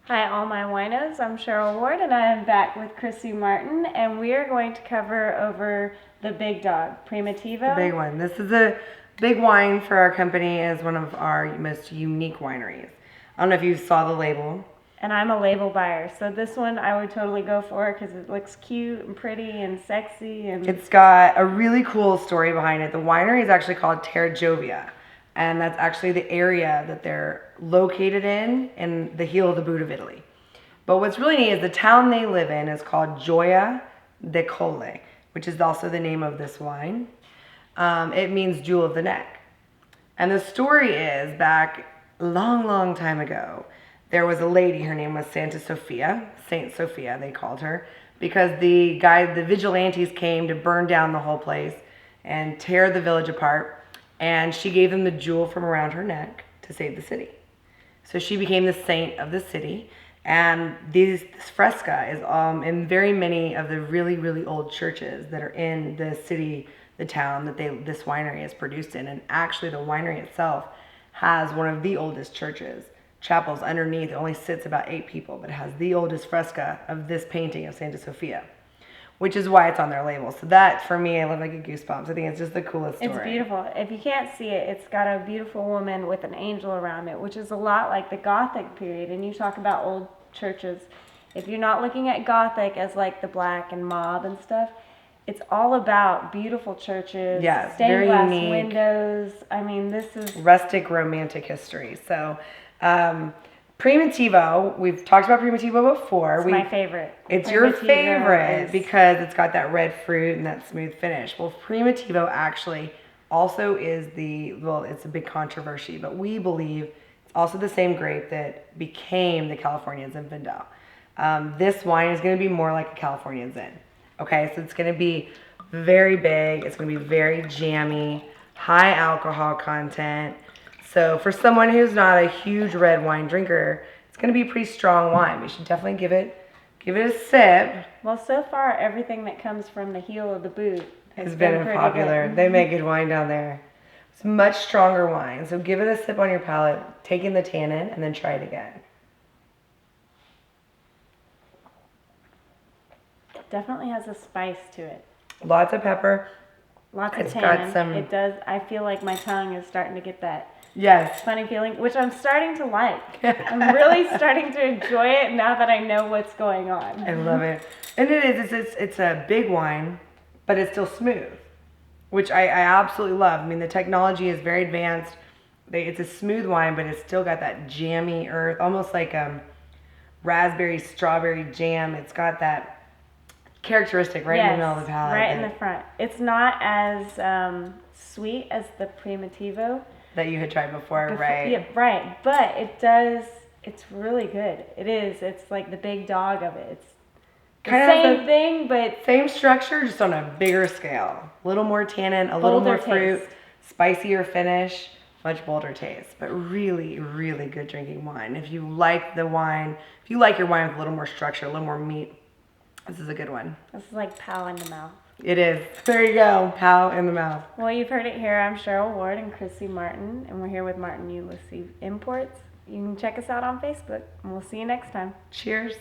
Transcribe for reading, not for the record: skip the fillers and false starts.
Hi, all my winos. I'm Cheryl Ward, and I am back with Chrissy Martin, and we are going to cover over the big dog, Primitivo. The big one. This is a big wine for our company as one of our most unique wineries. I don't know if you saw the label. And I'm a label buyer, so this one I would totally go for because it looks cute and pretty and sexy. And It's got a really cool story behind it. The winery is actually called Terra Jovia, and that's actually the area that they're located in the heel of the boot of Italy. But what's really neat is the town they live in is called Gioia de Colle, which is also the name of this wine. It means jewel of the neck. And the story is back a long, long time ago, there was a lady, her name was Santa Sophia, Saint Sophia they called her, because the vigilantes came to burn down the whole place and tear the village apart, and she gave them the jewel from around her neck to save the city. So she became the saint of the city, and this fresca is in very many of the really, really old churches that are in the city, the town that this winery is produced in. And actually the winery itself has one of the oldest churches. Chapels underneath, it only sits about 8 people, but it has the oldest fresca of this painting of Santa Sophia, which is why it's on their label. So that, for me, I love like a goosebumps. I think it's just the coolest story. it's beautiful. If you can't see it, it's got a beautiful woman with an angel around it, which is a lot like the Gothic period. And you talk about old churches. If you're not looking at Gothic as like the black and mauve and stuff, it's all about beautiful churches, Yes, stained very glass unique. windows. I mean, this is Rustic romantic history. So Primitivo, we've talked about Primitivo before. my favorite. It's your Primitivo favorite is- because it's got that red fruit and that smooth finish. Well, Primitivo actually also is it's a big controversy, but we believe it's also the same grape that became the California Zinfandel. This wine is going to be more like a California Zin. Okay, so it's going to be very big. It's going to be very jammy, high alcohol content. So for someone who's not a huge red wine drinker, it's going to be a pretty strong wine. We should definitely give it a sip. Well, so far, everything that comes from the heel of the boot Has been pretty popular. good. They make good wine down there. It's much stronger wine. So give it a sip on your palate, take in the tannin, and then try it again. Definitely has a spice to it. Lots of pepper. Lots of It's got tannin. some- It does. I feel like my tongue is starting to get that Yes. funny feeling, which I'm starting to like. I'm really starting to enjoy it now that I know what's going on. I love it. And it's a big wine, but it's still smooth, which I absolutely love. I mean, the technology is very advanced. It's a smooth wine, but it's still got that jammy earth, almost like raspberry, strawberry jam. It's got that characteristic right in the middle of the palate. Right in the front. It's not as sweet as the Primitivo. That you had tried before, right? Yeah, right. But it does. It's really good. It is. It's like the big dog of it. It's the Kind of same the thing, but same structure, just on a bigger scale. A little more tannin, a little more Bolder fruit, taste. spicier finish, much bolder taste. But really, really good drinking wine. If you like the wine, if you like your wine with a little more structure, a little more meat, this is a good one. this is like pow in the mouth. It is. There you go. Pow in the mouth. Well, you've heard it here. I'm Cheryl Ward and Chrissy Martin, and we're here with Martin Ulisse Imports. You can check us out on Facebook, and we'll see you next time. Cheers.